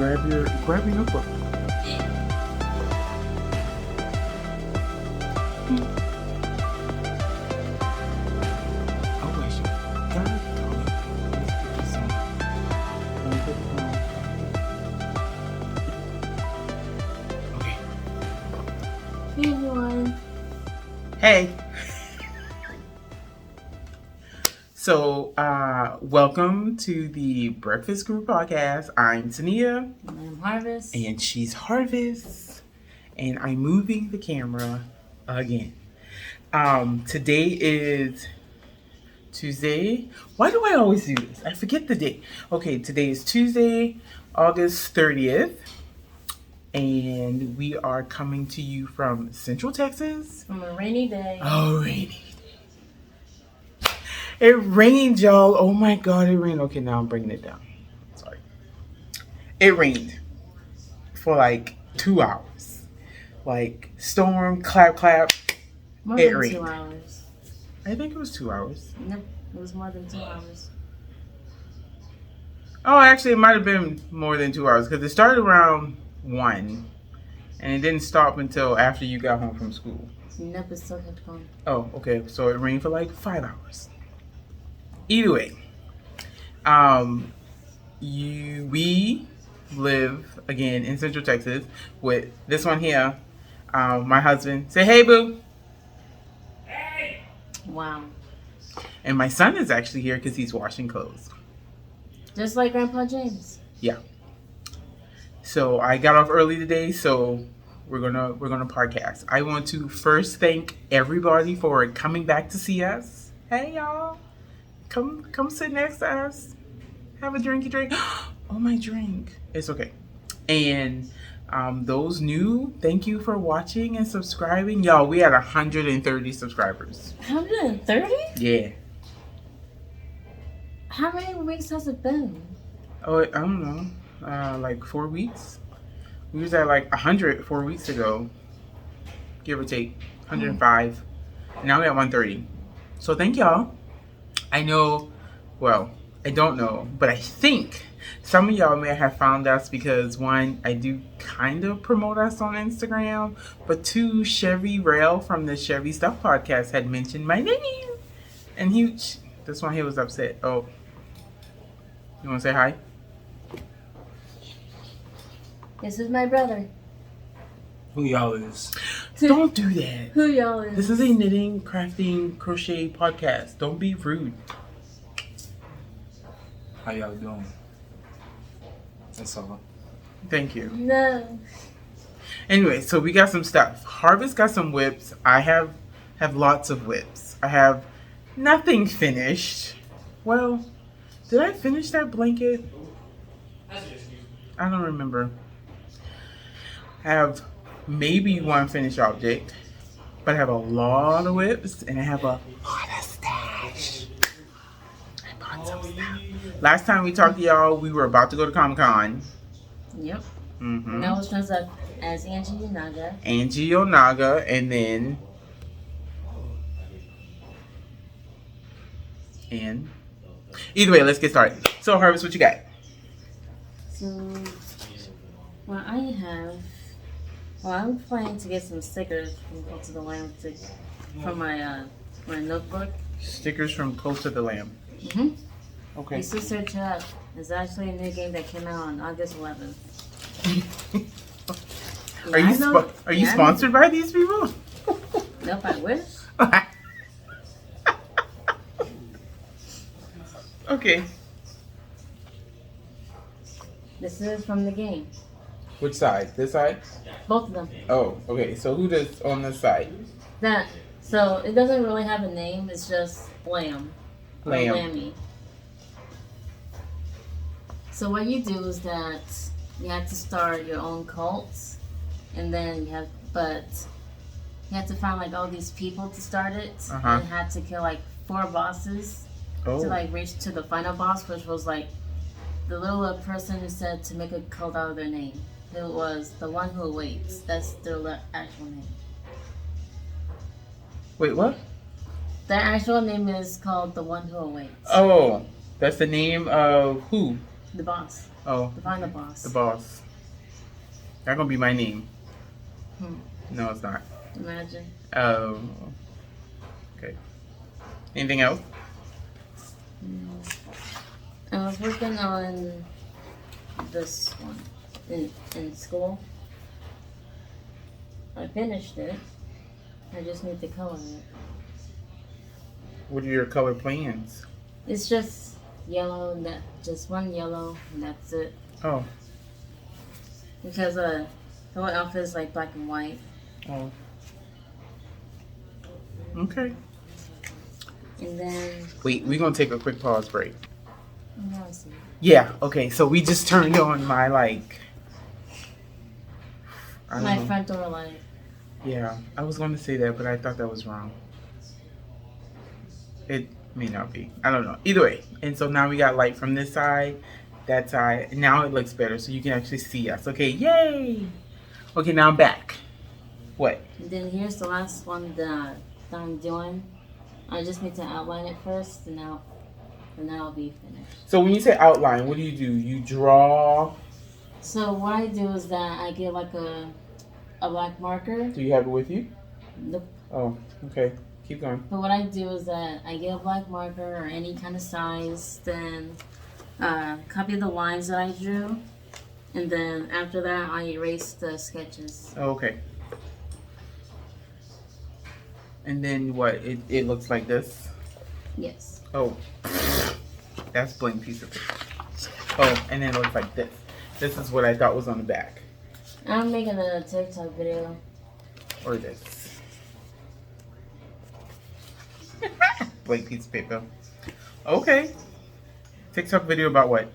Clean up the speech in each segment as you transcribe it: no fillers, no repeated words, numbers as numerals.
grab your notebook. Oh, wait, shit. God, let's put this on. Let me put it on. Okay. Hey everyone. Hey. So, welcome to the Breakfast Group podcast. I'm Tenia. And I'm Harvess. And she's Harvess. And I'm moving the camera again. Today is Tuesday. Why do I always do this? I forget the date. Okay, today is Tuesday, August 30th. And we are coming to you from Central Texas. From a rainy day. Oh, rainy. It rained, y'all. Oh my God, it rained. Okay, now I'm bringing it down. Sorry. It rained for like 2 hours. Like storm, clap, clap. More It than rained. 2 hours. I think it was 2 hours. No, it was more than 2 hours. Oh, actually, it might have been more than 2 hours because it started around 1 and it didn't stop until after you got home from school. Nope, it still kept going. Oh, okay. So it rained for like 5 hours. Either way, we live again in Central Texas with this one here, my husband. Say hey, boo. Hey. Wow. And my son is actually here because he's washing clothes. Just like Grandpa James. Yeah. So I got off early today, so we're gonna podcast. I want to first thank everybody for coming back to see us. Hey, y'all. Come sit next to us. Have a drinky drink. Oh, my drink. It's okay. And those new, thank you for watching and subscribing. Y'all, we had 130 subscribers. 130? Yeah. How many weeks has it been? Oh, I don't know. Like 4 weeks. We was at like 100 4 weeks ago. Give or take. 105. Now we at 130. So thank y'all. I know, well, I don't know, but I think some of y'all may have found us because one, I do kind of promote us on Instagram, but two, Chevy Rail from the Chevy Stuff podcast had mentioned my name. And this one here was upset. Oh, you want to say hi? This is my brother. Who y'all is? Don't do that. Who y'all is? This is a knitting, crafting, crochet podcast. Don't be rude. How y'all doing? That's all. Thank you. No. Anyway, so we got some stuff. Harvess got some whips. I have lots of whips. I have nothing finished. Well, did I finish that blanket? I don't remember. I have maybe one finished object, but I have a lot of whips and I have a lot of stash. I bought some stuff. Last time we talked to y'all, we were about to go to Comic-Con. Yep. Mm-hmm. And I was dressed up as Angie Yonaga. Angie Yonaga, and then either way, let's get started. So, Harvess, what you got? So, I'm planning to get some stickers from Close to the Lamb for my notebook. Stickers from Close to the Lamb. Mm-hmm. Okay. You should search it up. It's actually a new game that came out on August 11th. Are you sponsored by these people? Nope, I wish. Okay. This is from the game. Which side? This side? Both of them. Oh, okay. So who does on this side? So it doesn't really have a name. It's just Lamb. Or Lamb. Lammy. So what you do is that you have to start your own cults, and then you have to find like all these people to start it, and have to kill like 4 bosses to like reach to the final boss, which was like the little person who said to make a cult out of their name. It was the one who awaits. That's their actual name. Wait, what? Their actual name is called the one who awaits. Oh, that's the name of who? The boss. Oh. The final boss. The boss. That's gonna be my name. Hmm. No, it's not. Imagine. Oh. Okay. Anything else? I was working on this one in school. I finished it. I just need to color it. What are your color plans? It's just yellow, and just one yellow, and that's it. Oh. Because the whole outfit is like black and white. Oh. Okay. And then. Wait, we're gonna take a quick pause break. Now I see. Yeah. Okay. So we just turned on my like. I don't My know. front door light. Yeah, I was going to say that, but I thought that was wrong. It may not be. I don't know. Either way. And so now we got light from this side, that side. And now it looks better, so you can actually see us. Okay, yay! Okay, now I'm back. What? And then here's the last one that I'm doing. I just need to outline it first, and now I'll be finished. So when you say outline, what do? You draw? So what I do is that I get like a black marker. Do you have it with you? Nope. Oh, okay. Keep going. But what I do is that I get a black marker or any kind of size, then copy the lines that I drew, and then after that I erase the sketches. Oh, okay. And then what? It looks like this? Yes. Oh. That's blank piece of paper. Oh, and then it looks like this. This is what I thought was on the back. I'm making a TikTok video. Or this. Blank piece of paper. Okay. TikTok video about what?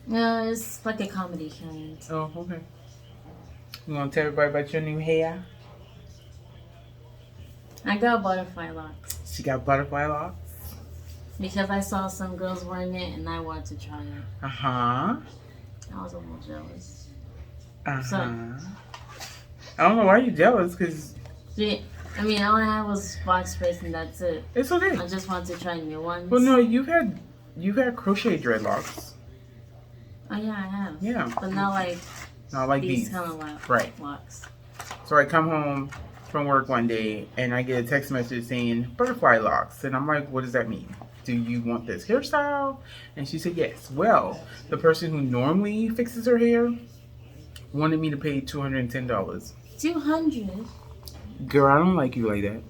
No, it's like a comedy kind. Oh, okay. You want to tell everybody about your new hair? I got butterfly locks She got butterfly locks? because I saw some girls wearing it and I wanted to try it. Uh-huh. I was a little jealous. Uh-huh. So- I don't know why you're jealous, because I mean, all I had was box space and that's it. it's okay. I just wanted to try new ones. Well, no, you've had crochet dreadlocks. Oh yeah, I have. Yeah. But not like Not like these these. kind of Right. locks. So I come home from work one day and I get a text message saying butterfly locks. And I'm like, what does that mean? Do you want this hairstyle? And she said, yes. Well, the person who normally fixes her hair wanted me to pay $210. 200? Girl, I don't like you like that.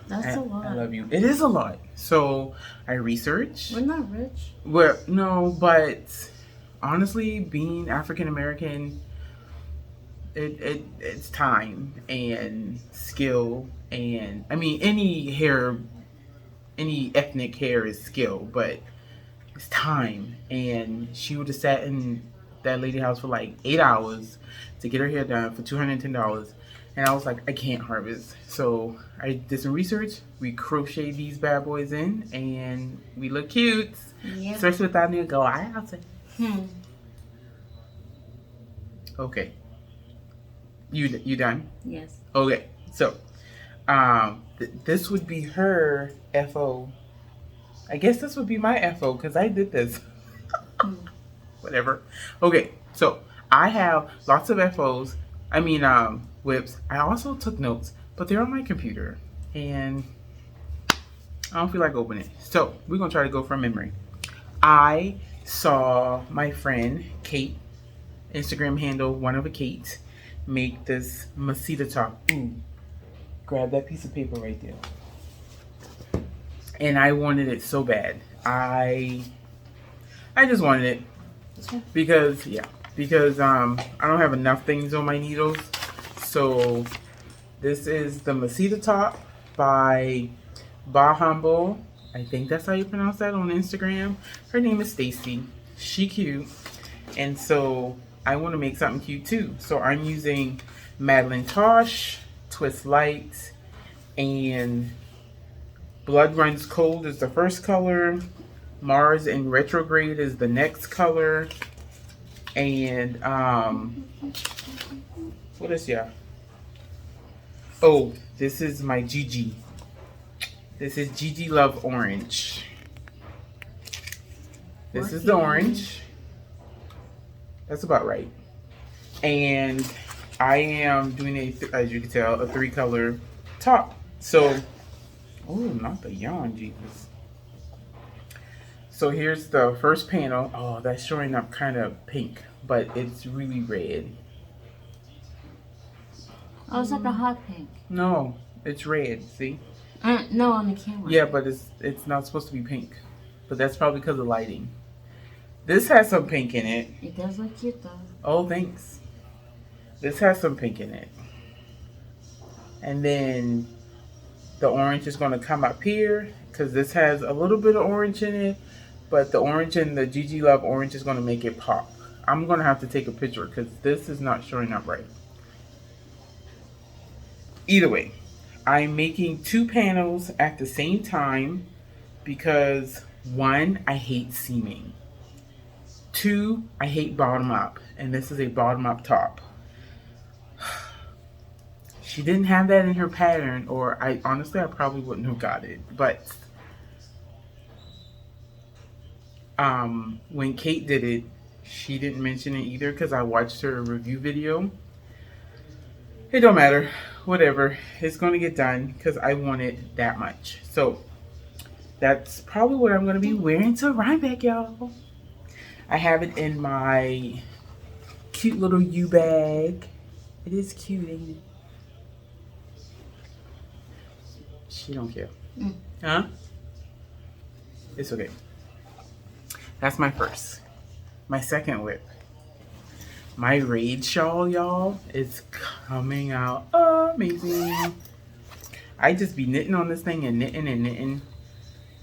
That's a lot. I love you. It is a lot. So I researched. We're not rich. Well, no, but honestly, being African American, it's time and skill, and I mean any ethnic hair is skill, but it's time. And she would have sat in that lady house for like 8 hours to get her hair done for $210. And I was like, I can't harvest. So I did some research. We crochet these bad boys in, and we look cute. Yep. Especially with our new glasses. Hmm. Okay. You done? Yes. Okay. So, this would be her FO. I guess this would be my FO because I did this. Whatever. Okay. So I have lots of FOs. I mean, whips. I also took notes, but they're on my computer, and I don't feel like opening it. So we're gonna try to go from memory. I saw my friend Kate, Instagram handle one of a Kate, make this Mesita top. Ooh, grab that piece of paper right there. And I wanted it so bad. I just wanted it because I don't have enough things on my needles. So this is the Mesita top by Bahumble. I think that's how you pronounce that on Instagram. Her name is Stacie. She cute. And so I want to make something cute too. So I'm using Madeline Tosh, Twist Light, and Blood Runs Cold is the first color. Mars in Retrograde is the next color. And what is yeah? Oh, this is my Gigi. This is Gigi Love Orange. This is the orange. That's about right. And I am doing as you can tell, a 3-color top. So, oh, not the yawn, Jesus. So here's the first panel. Oh, that's showing up kind of pink, but it's really red. Oh, it's like a hot pink. No, it's red. See? No, on the camera. Yeah, but it's not supposed to be pink. But that's probably because of lighting. This has some pink in it. It does look cute though. Oh, thanks. This has some pink in it. And then the orange is going to come up here because this has a little bit of orange in it. But the orange and the Gigi Love orange is going to make it pop. I'm going to have to take a picture because this is not showing up right. Either way, I'm making 2 panels at the same time because 1, I hate seaming. 2, I hate bottom up. And this is a bottom up top. She didn't have that in her pattern, or I probably wouldn't have got it. But when Kate did it, she didn't mention it either because I watched her review video. It don't matter. Whatever. It's going to get done because I want it that much. So that's probably what I'm going to be wearing to Rhinebeck, y'all. I have it in my cute little U bag. It is cute, ain't it? She don't care. Huh? It's okay. That's my first. My second whip. My raid shawl, y'all, is coming out amazing. I just be knitting on this thing and knitting and knitting.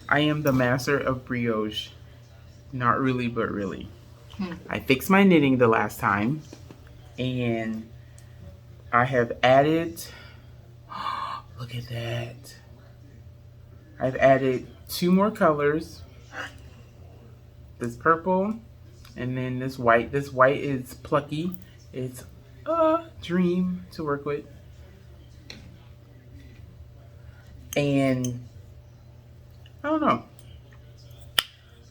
I am the master of brioche. Not really, but really. I fixed my knitting the last time. And I have added... Look at that. I've added 2 more colors. This purple and then this white. This white is plucky. It's a dream to work with. And I don't know.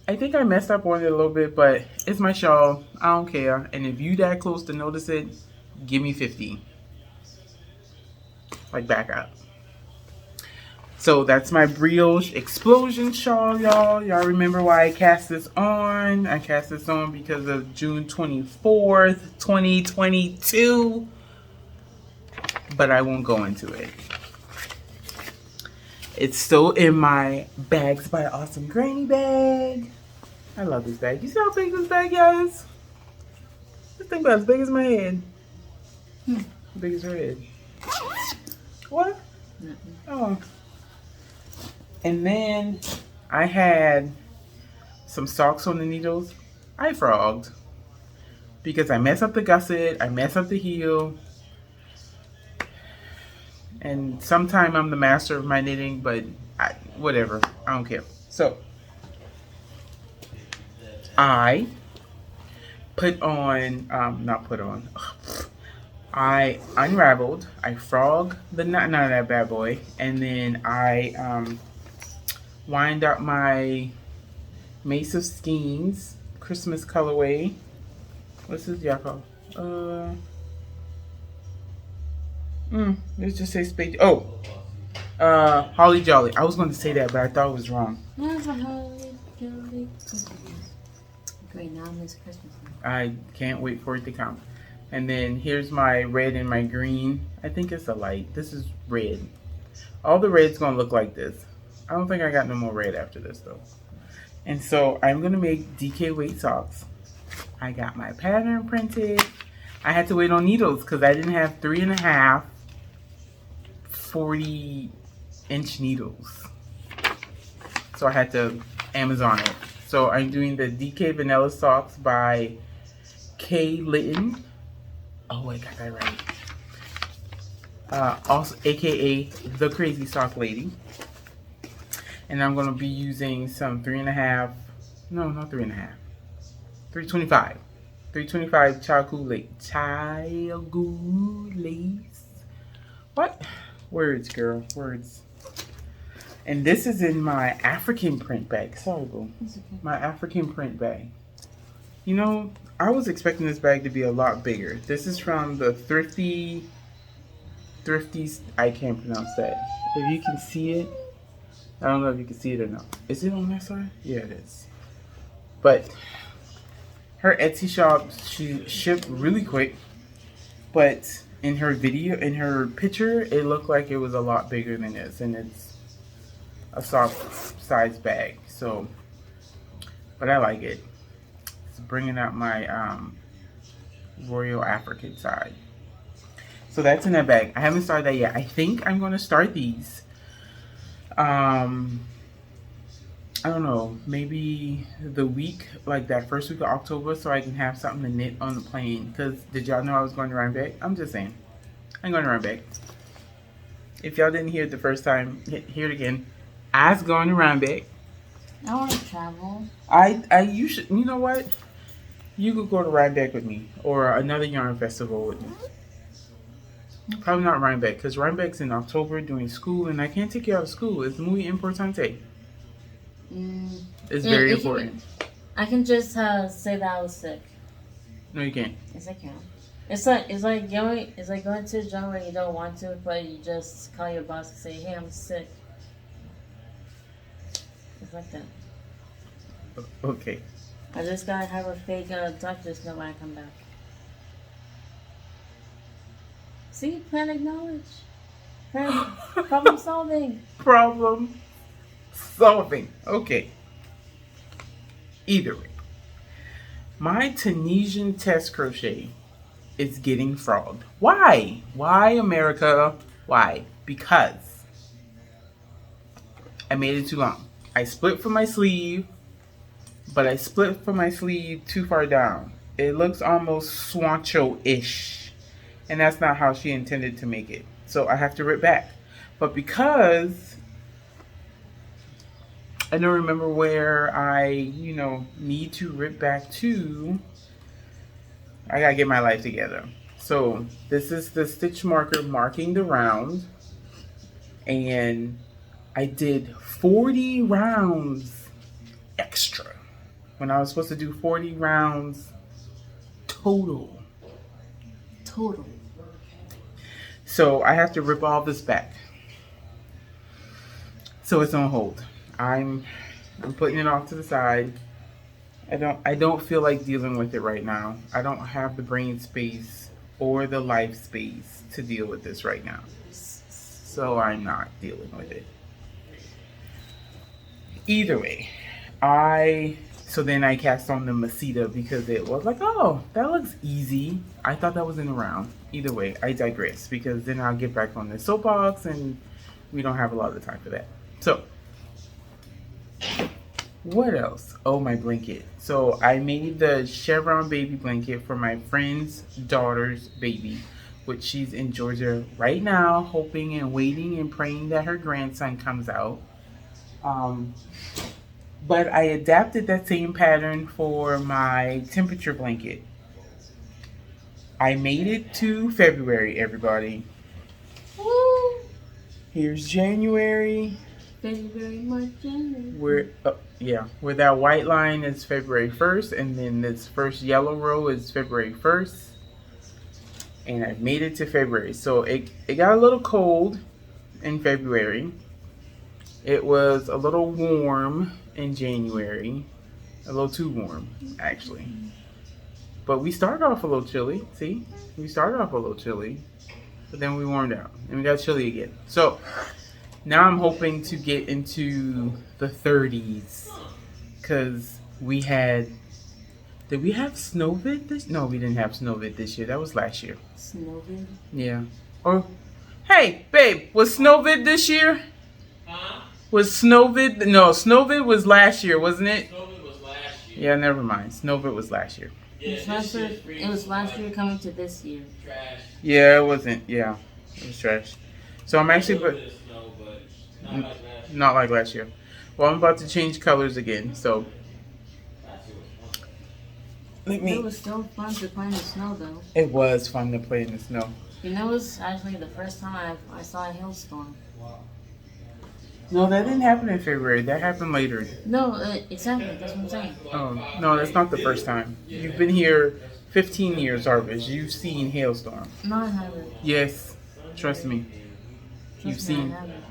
I think I messed up on it a little bit, but it's my shawl. I don't care. And if you that close to notice it, give me 50. Like back up. So that's my brioche explosion shawl, y'all. Y'all remember why I cast this on? I cast this on because of June 24th, 2022. But I won't go into it. It's still in my Bags by Awesome Granny bag. I love this bag. You see how big this bag is? This thing about as big as my head. Big as her head. What? Nothing. Oh. And then I had some socks on the needles. I frogged because I messed up the gusset, I messed up the heel. And sometimes I'm the master of my knitting, but whatever, I don't care. So I put on, I unraveled, I frogged the knot out of that bad boy, and then I wind up my Mace of Skeins Christmas colorway. What's this y'all call? Let's just say Spade. Oh, Holly Jolly. I was going to say that, but I thought it was wrong. There's a Holly Jolly Christmas. Great, now this Christmas. I can't wait for it to come. And then here's my red and my green. I think it's a light. This is red. All the red's going to look like this. I don't think I got no more red after this though. And so I'm going to make DK weight socks. I got my pattern printed. I had to wait on needles because I didn't have 3.5 40-inch needles. So I had to Amazon it. So I'm doing the DK Vanilla Socks by K. Litton. Oh, I got that right. Also, aka the Crazy Sock Lady. And I'm going to be using some 3.5, no, not 3.5, 325. 325 Child Goo lace. What? Words, girl, words. And this is in my African print bag. Sorry, boo. It's okay. My African print bag. You know, I was expecting this bag to be a lot bigger. This is from the Thrifty, I can't pronounce that. If you can see it, I don't know if you can see it or not. Is it on that side? Yeah, it is. But her Etsy shop, she shipped really quick. But in her video, in her picture, it looked like it was a lot bigger than this. And it's a soft size bag. So, but I like it. It's bringing out my Royal African side. So that's in that bag. I haven't started that yet. I think I'm going to start these. I don't know, maybe the week, like that first week of October, so I can have something to knit on the plane. Because did y'all know I was going to Rhinebeck? I'm just saying. I'm going to Rhinebeck. If y'all didn't hear it the first time, hear it again. I was going to Rhinebeck. I want to travel. You should, you know what? You could go to Rhinebeck with me. Or another yarn festival with me. Probably not Rhinebeck, because Rhinebeck's in October doing school, and I can't take you out of school. It's muy importante. It's very important. I can just say that I was sick. No, you can't. Yes, I can. It's like going to a job where you don't want to, but you just call your boss and say, "Hey, I'm sick." It's like that. Okay. I just gotta have a fake doctor's note when I come back. See, panic knowledge. Problem solving. Problem solving. Okay. Either way. My Tunisian test crochet is getting frogged. Why? Why, America? Why? Because I made it too long. I split for my sleeve, but I split for my sleeve too far down. It looks almost Swancho-ish. And that's not how she intended to make it. So I have to rip back. But because I don't remember where I, need to rip back to, I gotta get my life together. So this is the stitch marker marking the round. And I did 40 rounds extra when I was supposed to do 40 rounds total. So I have to rip all this back. So it's on hold. I'm putting it off to the side. I don't feel like dealing with it right now. I don't have the brain space or the life space to deal with this right now. So I'm not dealing with it. Either way, so then I cast on the Mesita because it was like, oh, that looks easy. I thought that was in the round. Either way, I digress because then I'll get back on the soapbox and we don't have a lot of time for that. So, what else? Oh, my blanket. So I made the Chevon baby blanket for my friend's daughter's baby, which she's in Georgia right now, hoping and waiting and praying that her grandson comes out. But I adapted that same pattern for my temperature blanket. I made it to February, everybody. Woo! Here's January. February, March, January. Where that white line is February 1st, and then this first yellow row is February 1st. And I made it to February. So it got a little cold in February. It was a little warm in January. A little too warm, actually. But we started off a little chilly. See? We started off a little chilly. But then we warmed out. And we got chilly again. So now I'm hoping to get into the 30s. Because we had... Did we have Snowvid this? No, we didn't have Snowvid this year. That was last year. Snowvid? Yeah. Or... Hey, babe. Was Snowvid this year? Huh? Was Snowvid... No, Snowvid was last year, wasn't it? Snowvid was last year. Yeah, never mind. Snowvid was last year. Yeah, It was last year coming to this year. Trash. Yeah, it wasn't. Yeah, it was trash. So I'm actually... Snow, but not like last year. Not like last year. Well, I'm about to change colors again, so... Let me... It was still fun to play in the snow, though. It was fun to play in the snow. You know, it was actually the first time I saw a hailstorm. No, that didn't happen in February. That happened later. No, exactly. That's what I'm saying. Oh, no, that's not the first time. You've been here 15 years, Harvess. You've seen hailstorm. No, I haven't. Yes, trust me. You've Trust me, seen. I haven't.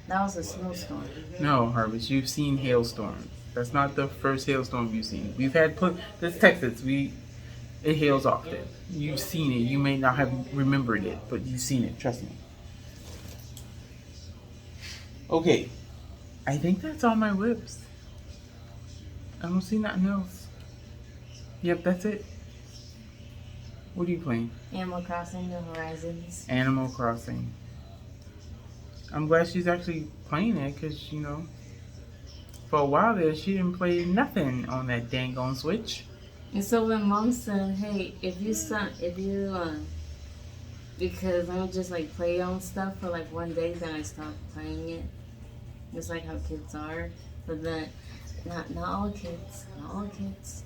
That was a snowstorm. No, Harvest, you've seen hailstorms. That's not the first hailstorm you've seen. We've had this Texas. It hails often. You've seen it. You may not have remembered it, but you've seen it. Trust me. Okay, I think that's all my whips. I don't see nothing else. Yep, that's it. What are you playing? Animal Crossing: New Horizons. Animal Crossing. I'm glad she's actually playing it because, you know, for a while there, she didn't play nothing on that dang on Switch. And so when Mom said, "Hey, because I would just like play on stuff for like one day, then I stopped playing it. Just like how kids are, but then not all kids, not all kids.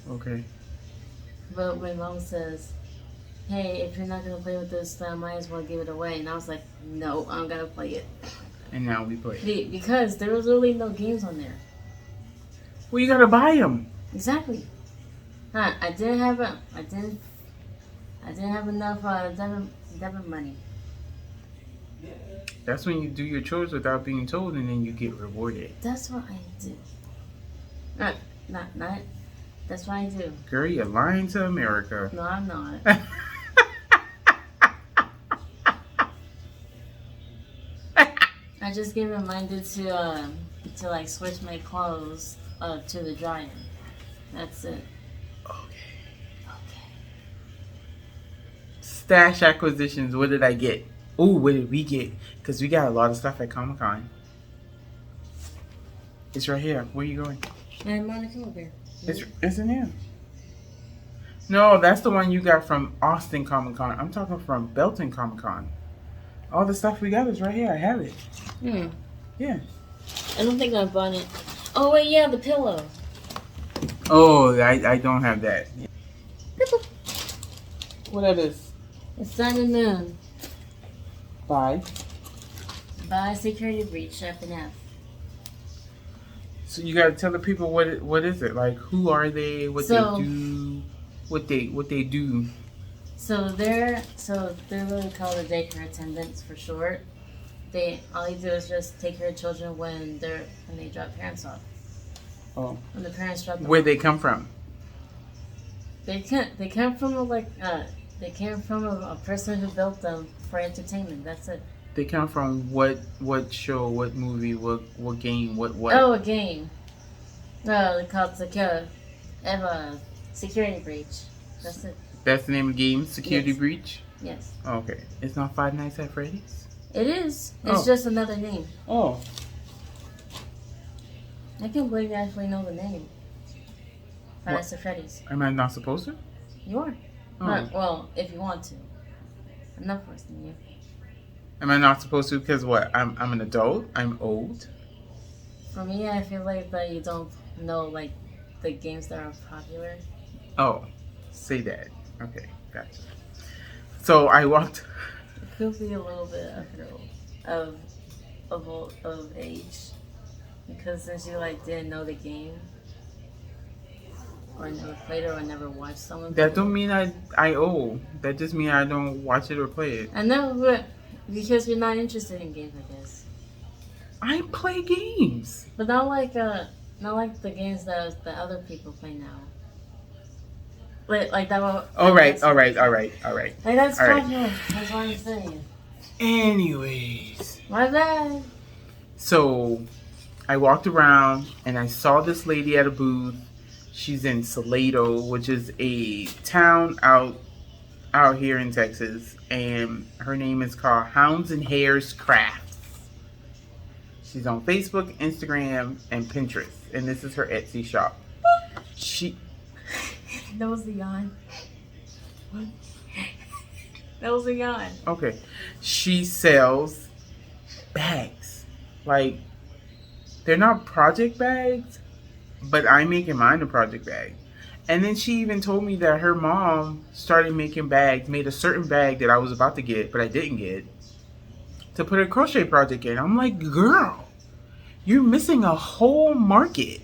Okay. But when Mom says, "Hey, if you're not gonna play with this, then I might as well give it away," and I was like, "No, I'm gonna play it." And now we play. Because there was really no games on there. Well, you gotta buy them. Exactly. I didn't have enough debit money. That's when you do your chores without being told, and then you get rewarded. That's what I do. Not. That's what I do. Girl, you're lying to America. No, I'm not. I just get reminded to like switch my clothes to the dryer. That's it. Okay. Stash acquisitions. What did I get? Ooh, what did we get? Because we got a lot of stuff at Comic-Con. It's right here. Where are you going? I'm on the colorway. It's in here. No, that's the one you got from Austin Comic-Con. I'm talking from Belton Comic-Con. All the stuff we got is right here. I have it. Yeah. I don't think I bought it. Oh wait, yeah, the pillow. Oh, I don't have that. What that is? It's Sun and Moon. Bye. By Security Breach, F&F. So you gotta tell the people what is it? Like, who are they? What they do? What they do? So they're really called the daycare attendants for short. All you do is just take care of children when they drop parents off. Oh. When the parents drop them Where off. they come from? They came from a person who built them for entertainment. That's it. They come from what show, what movie, what game, what? Oh, a game. No, it's called Security Breach. That's it. That's the name of the game, Security Yes. Breach? Yes. Oh, okay. It's not Five Nights at Freddy's? It is. It's Oh. just another name. Oh. I can't believe you actually know the name. Five Nights at Freddy's. Am I not supposed to? You are. Oh. Well, if you want to. I'm not forcing you. Am I not supposed to? Because what? I'm an adult? I'm old? For me, I feel like that you don't know like the games that are popular. Oh. Say that. Okay. Gotcha. So I walked... It could be a little bit of age. Because since you like didn't know the game, or never played it, or never watched someone play That don't mean I old. That just means I don't watch it or play it. I know, but because you're not interested in games, I guess. I play games. But not like the games that the other people play now. Like that one. All right. Like that's All right. popular. That's what I'm saying. Anyways. My bad. So I walked around and I saw this lady at a booth. She's in Salado, which is a town out here in Texas, and her name is called Hounds and Hares Crafts. She's on Facebook, Instagram, and Pinterest, and this is her Etsy shop. That was a yawn. That was a yawn. Okay. She sells bags. Like, they're not project bags, but I'm making mine a project bag. And then she even told me that her mom started making bags, made a certain bag that I was about to get, but I didn't get, to put a crochet project in. I'm like, girl, you're missing a whole market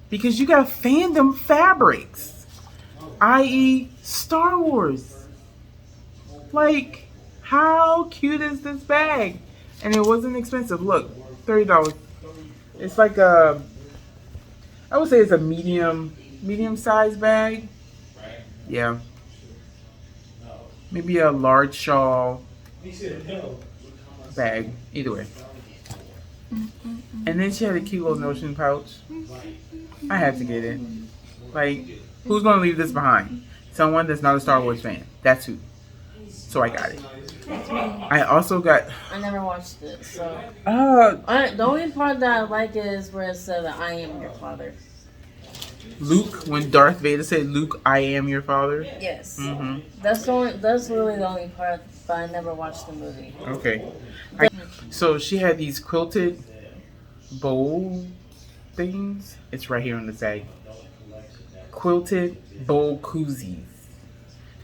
because you got fandom fabrics, i.e. Star Wars. Like, how cute is this bag? And it wasn't expensive. Look, $30. It's like I would say it's a medium size bag. Yeah. Maybe a large shawl bag. Either way. And then she had a cute little notion pouch. I had to get it. Like, who's gonna leave this behind? Someone that's not a Star Wars fan. That's who. So I got it. I also got. I never watched it, so. The only part that I like is where it said that I am your father. Luke, when Darth Vader said, "Luke, I am your father." Yes. Mm-hmm. That's really the only part, but I never watched the movie. Okay. So she had these quilted bowl things. It's right here on the side. Quilted bowl koozies.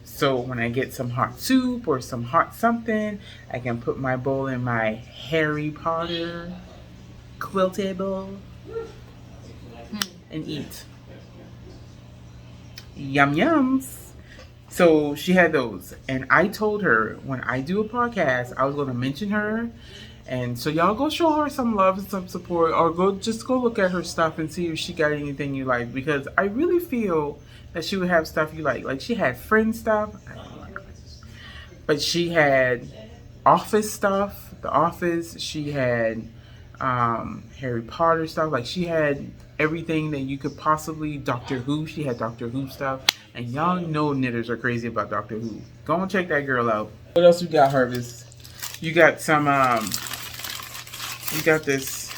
So when I get some hot soup or some hot something, I can put my bowl in my Harry Potter quilted bowl and eat. Yum yums. So she had those. And I told her when I do a podcast, I was going to mention her. And so y'all go show her some love and some support, or go look at her stuff and see if she got anything you like, because I really feel that she would have stuff you like. Like, she had friend stuff, but she had office stuff, The Office. She had Harry Potter stuff. Like, she had everything that you could possibly. Doctor Who. She had Doctor Who stuff, and y'all know knitters are crazy about Doctor Who. Go and check that girl out. What else you got, Harvess? You got some. You got this.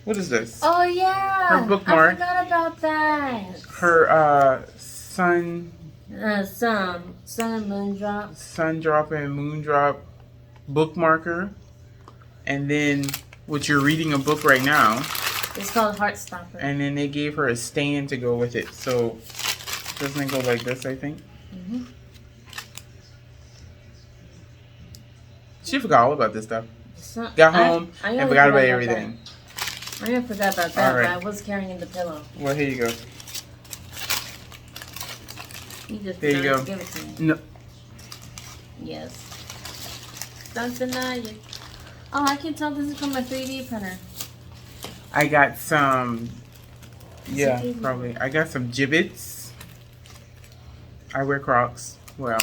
What is this? Oh yeah. Her bookmark. I forgot about that. Her sun and moon drop. Sun drop and moon drop bookmarker, and then what you're reading a book right now. It's called Heartstopper. And then they gave her a stand to go with it. So doesn't it go like this? I think. Mm-hmm. She forgot all about this stuff. Got home and forgot about everything. I didn't forget about that, right. but I was carrying the pillow. Well, here you go. You just there you go. Give it to me. No. Yes. Don't deny it. Oh, I can tell this is from my 3D printer. I got some. Yeah, probably. I got some gibbets. I wear Crocs. Well,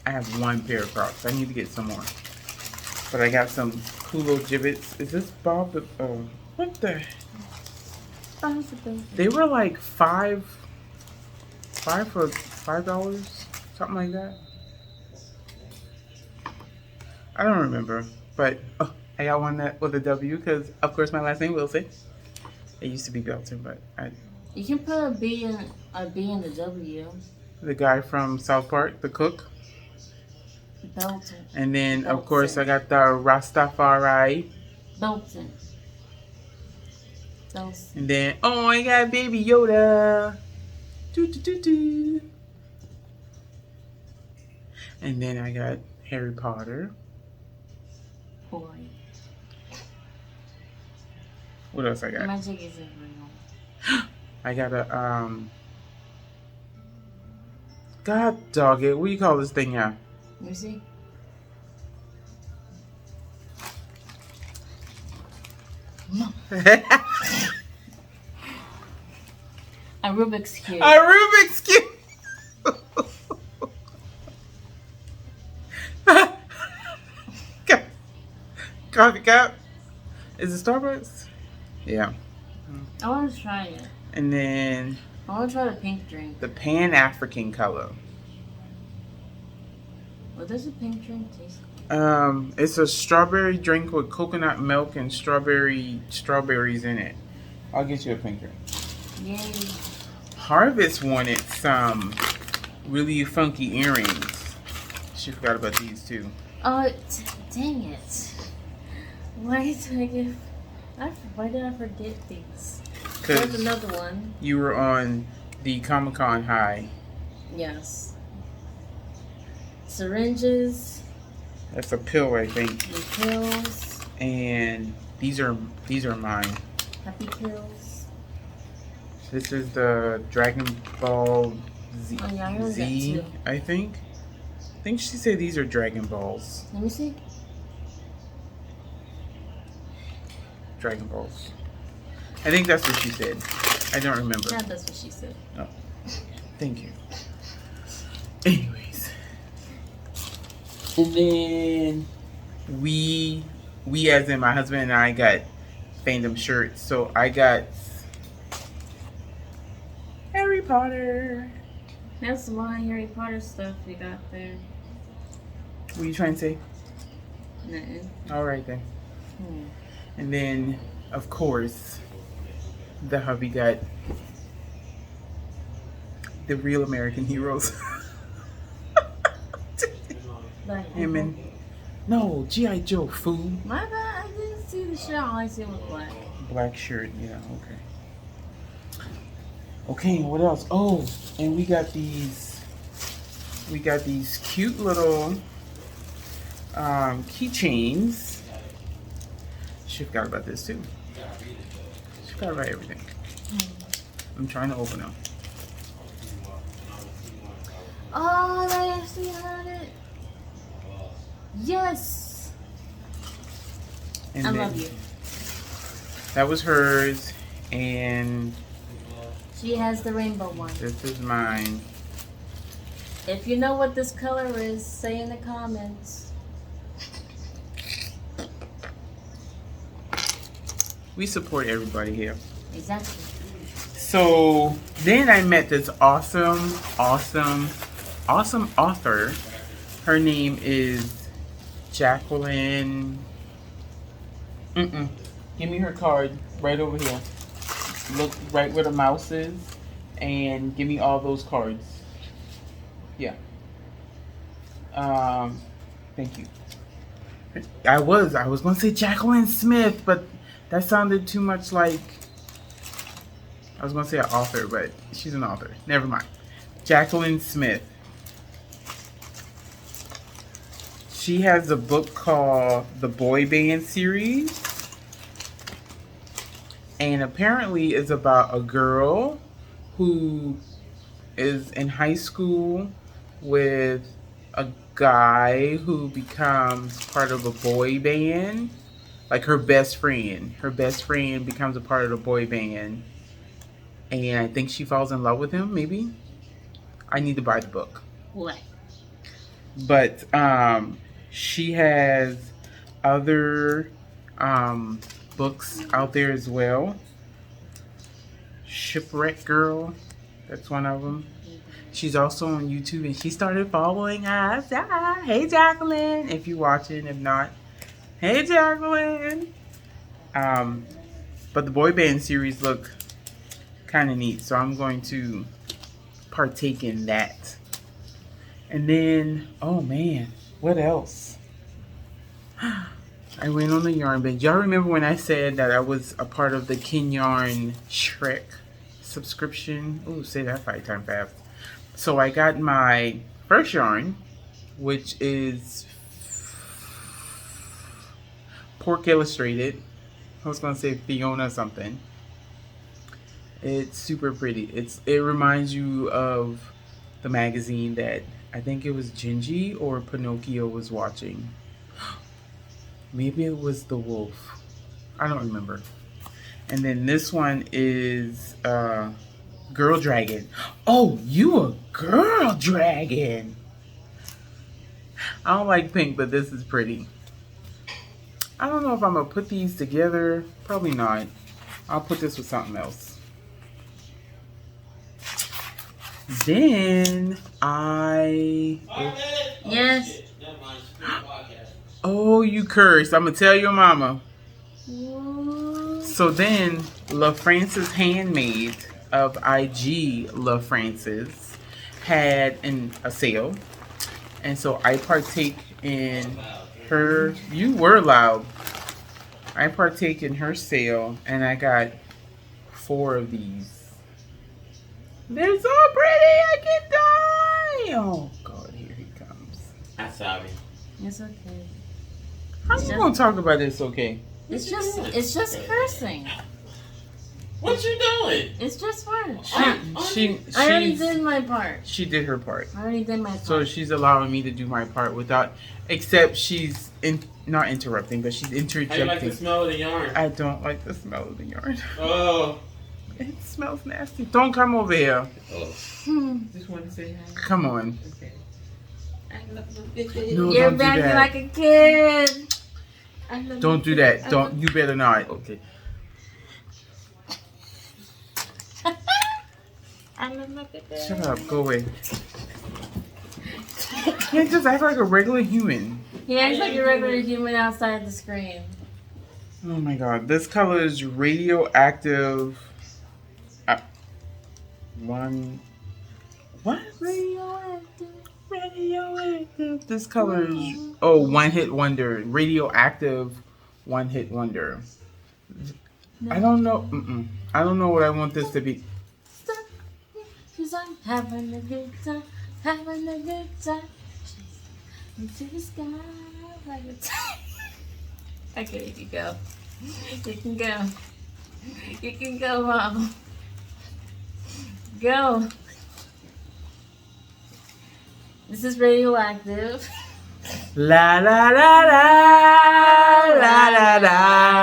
I have one pair of Crocs. I need to get some more. But I got some cool little gibbets. Is this Bob? What the? They were like $5 for $5, something like that. I don't remember, but I got one that with a W because, of course, my last name Wilson. It used to be Belton, but you can put a B in the W. The guy from South Park, the cook. Belton. And then, of course, I got the Rastafari. Belton. And then, oh, I got Baby Yoda. Doo, doo, doo, doo. And then I got Harry Potter. Boy. What else I got? Magic isn't real. I got a, God dog it. What do you call this thing now? Let me see. A Rubik's Cube. A Rubik's Cube. Coffee cup. Is it Starbucks? Yeah. I want to try it. And then I want to try the pink drink. the Pan-African color. What does a pink drink taste like? It's a strawberry drink with coconut milk and strawberries in it. I'll get you a pink drink. Yay. Harvess wanted some really funky earrings. She forgot about these too. Oh, dang it. Why did I forget these? There's another one. You were on the Comic-Con high. Yes. Syringes. That's a pill, I think. The pills. And these are mine. Happy pills. This is the Dragon Ball Z. Oh, yeah, I heard Z, that too. I think. I think she said these are Dragon Balls. Let me see. Dragon Balls. I think that's what she said. I don't remember. Yeah, that's what she said. Oh, thank you. Anyways, and then we as in my husband and I got fandom shirts. So I got Harry Potter. That's a lot of Harry Potter stuff we got there. What are you trying to say? Nothing. All right then. And then, of course, the hubby got the Real American Heroes. Him and no G.I. Joe food. My bad. I didn't see the shirt. All I see was black. Black shirt. Yeah. Okay. Okay. What else? Oh, and we got these. We got these cute little keychains. She forgot about this too. She forgot about everything. I'm trying to open them. Oh, they actually had it. Yes. And I then love you. That was hers, and She has the rainbow one. this is mine. If you know what this color is, say in the comments. We support everybody here. Exactly. So then I met this awesome author. Her name is Jacqueline. Give me her card right over here. Look right where the mouse is, and give me all those cards. Yeah. Thank you. I was gonna say Jacqueline Smith, but that sounded too much like. I was gonna say an author, but she's an author. Never mind. Jacqueline Smith. She has a book called The Boy Band Series. And apparently it's about a girl who is in high school with a guy who becomes part of a boy band. Like her best friend. Her best friend becomes a part of the boy band. And I think she falls in love with him, maybe. I need to buy the book. What? But she has other books out there as well. Shipwreck Girl, that's one of them. She's also on YouTube, and she started following us. Ah, hey Jacqueline, if you're watching. If not, hey Jacqueline. But the boy band series look kind of neat, so I'm going to partake in that. And then, oh man, what else? I went on the yarn binge. Y'all remember when I said that I was a part of the Kin Yarn Shrek subscription? Oh, say that 5 times fast. So I got my first yarn, which is Pork Illustrated. I was gonna say Fiona something. It's super pretty. It reminds you of the magazine that I think it was Gingy or Pinocchio was watching. Maybe it was The Wolf. I don't remember. And then this one is Girl Dragon. Oh, you a girl dragon. I don't like pink, but this is pretty. I don't know if I'm going to put these together. Probably not. I'll put this with something else. Then Yes. Oh, you cursed. I'm going to tell your mama. What? So then, La Francis Handmade of IG La Francis had a sale. And so I partake in her. You were loud. I partake in her sale, and I got 4 of these. They're so pretty, I can die. Oh God, here he comes. I'm sorry. It's okay. How you gonna talk about this? Okay. It's just cursing. What you doing? It's just fun. I already did my part. She did her part. I already did my part. So she's allowing me to do my part except she's not interrupting, but she's interjecting. How you like the smell of the yarn? I don't like the smell of the yarn. Oh. It smells nasty. Don't come over here. Oh. Just want to say hi. Come on. Okay. I love my baby. No, You're don't do back that. like a kid. Don't do that. Don't. You better not. Okay. I love my baby. Shut up. Go away. You can't just act like a regular human. He acts like a regular human outside the screen. Oh my god. This color is radioactive. What? Radioactive. This color is one hit wonder. Radioactive one hit wonder. I don't know. I don't know what I want this to be. Cause I'm having a good time, having a good time. Into the sky like a time. Okay, you can go. You can go. You can go, Mom. Go. This is radioactive. La la la la la la la la la la la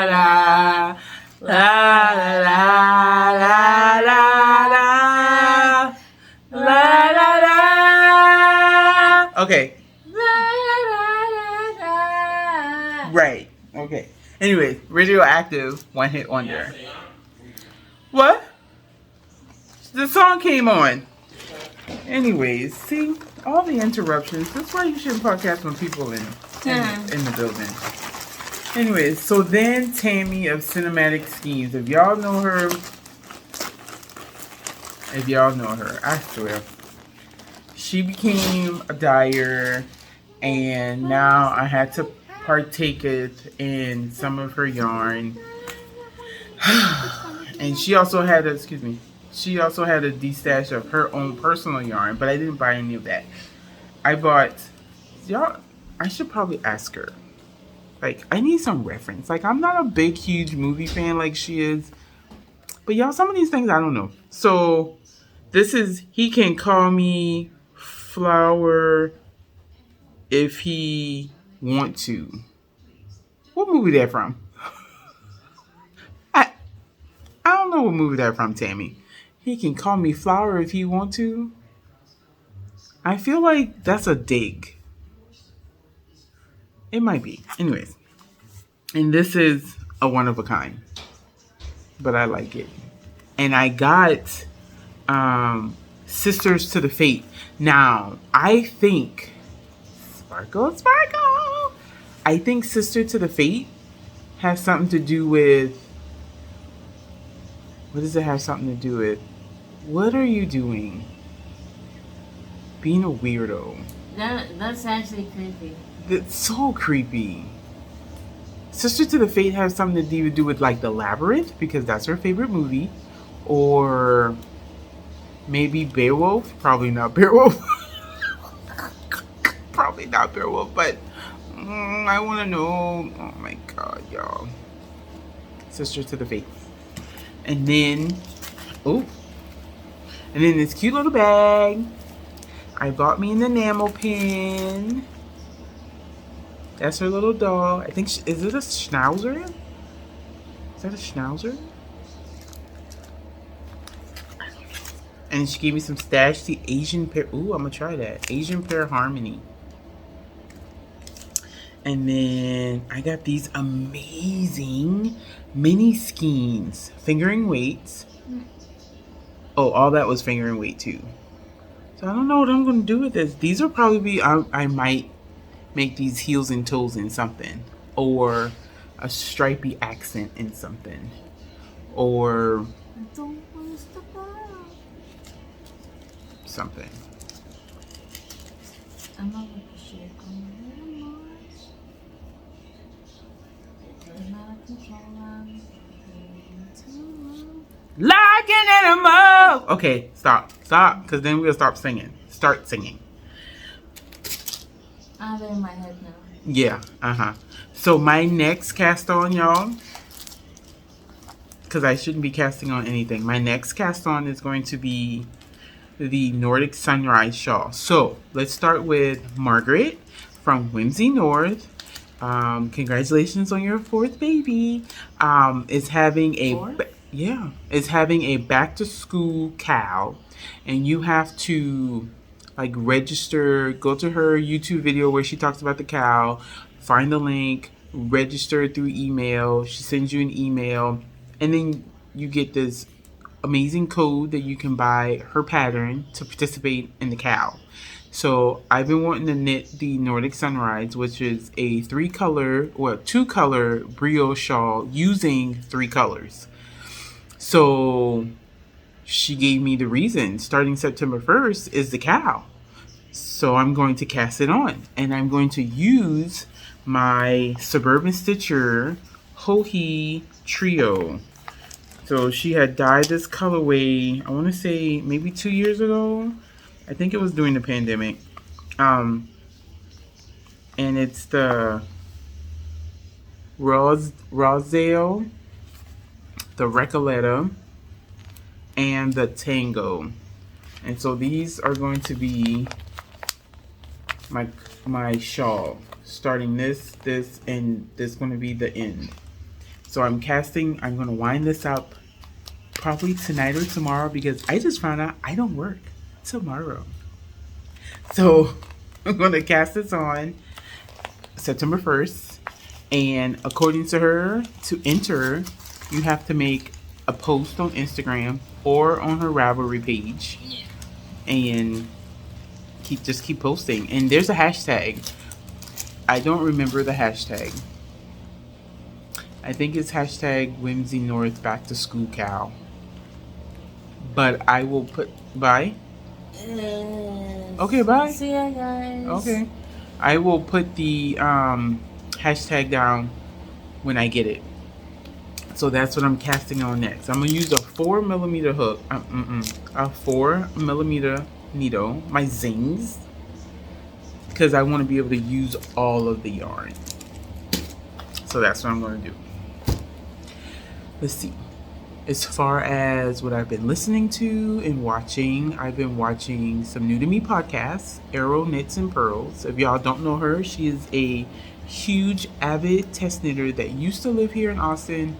la la la la. Okay. Right. Okay. Anyways, radioactive one hit wonder. What? The song came on. Anyways, see all the interruptions. That's why you shouldn't podcast when people in the building. Anyways, so then Tammy of Cinematic Schemes. If y'all know her, I swear, she became a dyer, and now I had to partake it in some of her yarn. And she also had a destash of her own personal yarn, but I didn't buy any of that. I should probably ask her. Like, I need some reference. Like, I'm not a big, huge movie fan like she is. But y'all, some of these things I don't know. So, this is, he can call me Flower if he want to. What movie that from? I don't know what movie that from, Tammy. He can call me Flower if he want to. I feel like that's a dig. It might be. Anyways. And this is a one of a kind. But I like it. And I got Sisters to the Fate. Now, I think Sparkle. I think Sister to the Fate has something to do with, what does it have something to do with? What are you doing? Being a weirdo. That's actually creepy. That's so creepy. Sister to the Fate has something to do with like the Labyrinth, because that's her favorite movie. Or maybe Beowulf. Probably not Beowulf. Probably not Beowulf, but I want to know. Oh my god, y'all. Sister to the Fate. And then, this cute little bag. I bought me an enamel pin. That's her little doll. I think, is it a schnauzer? Is that a schnauzer? And she gave me some Stacie Asian pear. Ooh, I'm gonna try that. Asian Pear Harmony. And then I got these amazing mini skeins. Fingering weights. Oh, all that was fingering weight too. So I don't know what I'm gonna do with this. These will probably be, I might make these heels and toes in something. Or a stripy accent in something. Or something. I'm not with the shit on Like an animal. Okay, stop, because then we'll stop singing. Start singing. I have it in my head now. Yeah. So my next cast on, y'all, because I shouldn't be casting on anything. My next cast on is going to be the Nordic Sunrise Shawl. So let's start with Margaret from Whimsy North. Congratulations on your 4th baby. Is having a is having a back to school cow, and you have to like register. Go to her YouTube video where she talks about the cow. Find the link. Register through email. She sends you an email, and then you get this amazing code that you can buy her pattern to participate in the cow. So I've been wanting to knit the Nordic Sunrise, which is a 2-color brioche shawl using 3 colors. So she gave me the reason. Starting September 1st is the cow. So I'm going to cast it on, and I'm going to use my Suburban Stitcher Hohi Trio. So she had dyed this colorway, I want to say maybe 2 years ago. I think it was during the pandemic. And it's the Rosale, the Recoleta, and the Tango. And so these are going to be my shawl. Starting this, and this is going to be the end. So I'm going to wind this up probably tonight or tomorrow, because I just found out I don't work tomorrow. So I'm going to cast this on September 1st. And according to her, to enter, you have to make a post on Instagram or on her Ravelry page. And just keep posting. And there's a hashtag. I don't remember the hashtag. I think it's hashtag Whimsy North Back to School Cow. But I will put bye. Okay, bye. See ya, guys. Okay. I will put the hashtag down when I get it. So that's what I'm casting on next. I'm gonna use a 4mm hook. A 4mm needle. My zings. Because I want to be able to use all of the yarn. So that's what I'm going to do. Let's see. As far as what I've been listening to and watching, I've been watching some new to me podcasts, Arrow Knits and Pearls. If y'all don't know her, she is a huge avid test knitter that used to live here in Austin,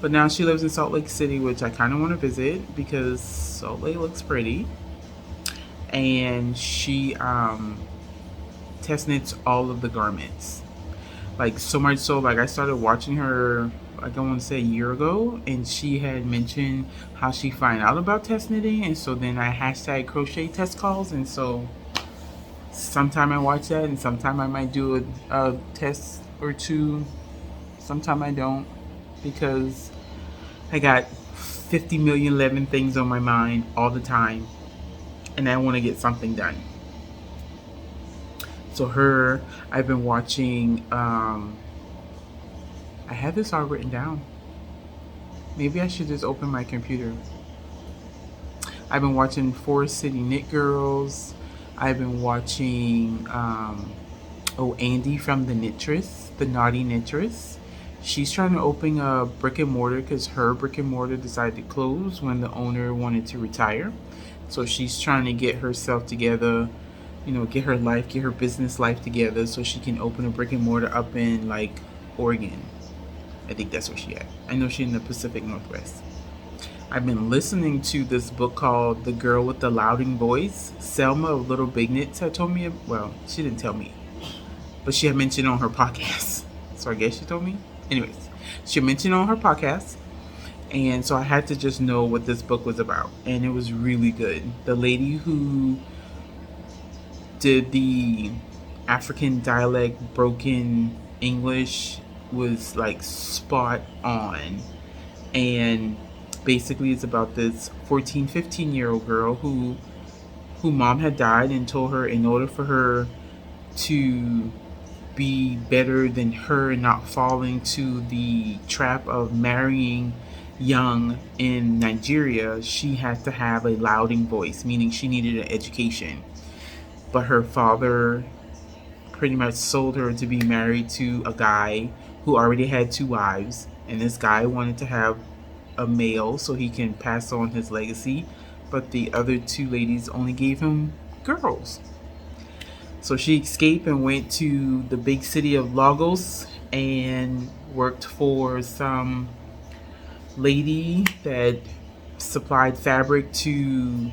but now she lives in Salt Lake City, which I kind of want to visit because Salt Lake looks pretty. And she test knits all of the garments. Like so much so, like I started watching her, like I want to say a year ago, and she had mentioned how she find out about test knitting, and so then I hashtag crochet test calls, and so sometime I watch that, and sometime I might do a test or two, sometime I don't, because I got 50 million 11 things on my mind all the time, and I want to get something done. So her, I've been watching, I have this all written down. Maybe I should just open my computer. I've been watching Forest City Knit Girls. I've been watching, Andy from the Knittress, the Naughty Knittress. She's trying to open a brick and mortar because her brick and mortar decided to close when the owner wanted to retire. So she's trying to get herself together, you know, get her business life together so she can open a brick and mortar up in like Oregon. I think that's where she at. I know she's in the Pacific Northwest. I've been listening to this book called The Girl with the Louding Voice. Selma of Little Big Knits had told me, well, she didn't tell me, but she had mentioned on her podcast. So I guess she told me. Anyways, she mentioned on her podcast. And so I had to just know what this book was about. And it was really good. The lady who did the African dialect broken English was like spot on. And basically it's about this 15-year-old girl who mom had died and told her in order for her to be better than her and not fall into the trap of marrying young in Nigeria, she had to have a louding voice, meaning she needed an education. But her father pretty much sold her to be married to a guy who already had 2 wives, and this guy wanted to have a male so he can pass on his legacy, but the other 2 ladies only gave him girls. So she escaped and went to the big city of Lagos and worked for some lady that supplied fabric to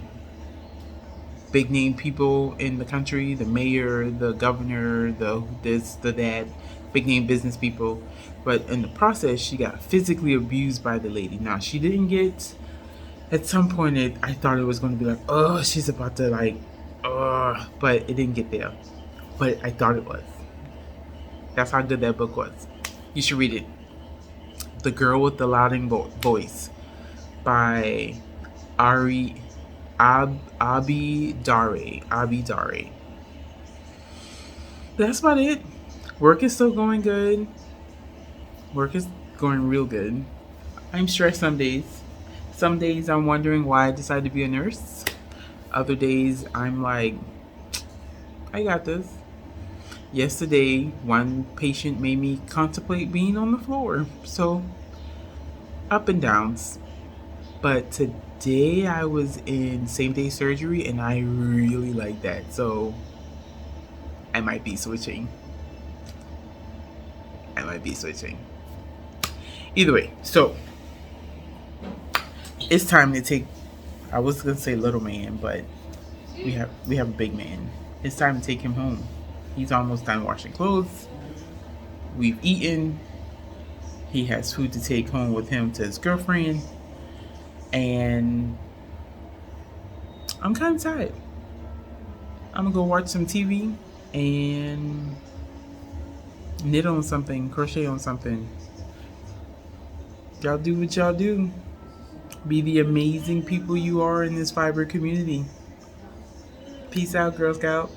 big name people in the country, the mayor, the governor, the this, the that, big name business people. But in the process, she got physically abused by the lady. Now, she didn't get, at some point, I thought it was going to be like, oh, she's about to like, but it didn't get there. But I thought it was. That's how good that book was. You should read it. The Girl with the Louding Voice by Abi Dare. That's about it. Work is still going good. Work is going real good. I'm stressed some days. Some days I'm wondering why I decided to be a nurse. Other days I'm like, I got this. Yesterday, one patient made me contemplate being on the floor. So, up and downs. But today I was in same-day surgery and I really like that. So, I might be switching. Either way, so it's time to take, I was going to say little man, but we have a big man. It's time to take him home. He's almost done washing clothes. We've eaten. He has food to take home with him to his girlfriend. And I'm kind of tired. I'm going to go watch some TV and knit on something, crochet on something. Y'all do what y'all do. Be the amazing people you are in this fiber community. Peace out, Girl Scout.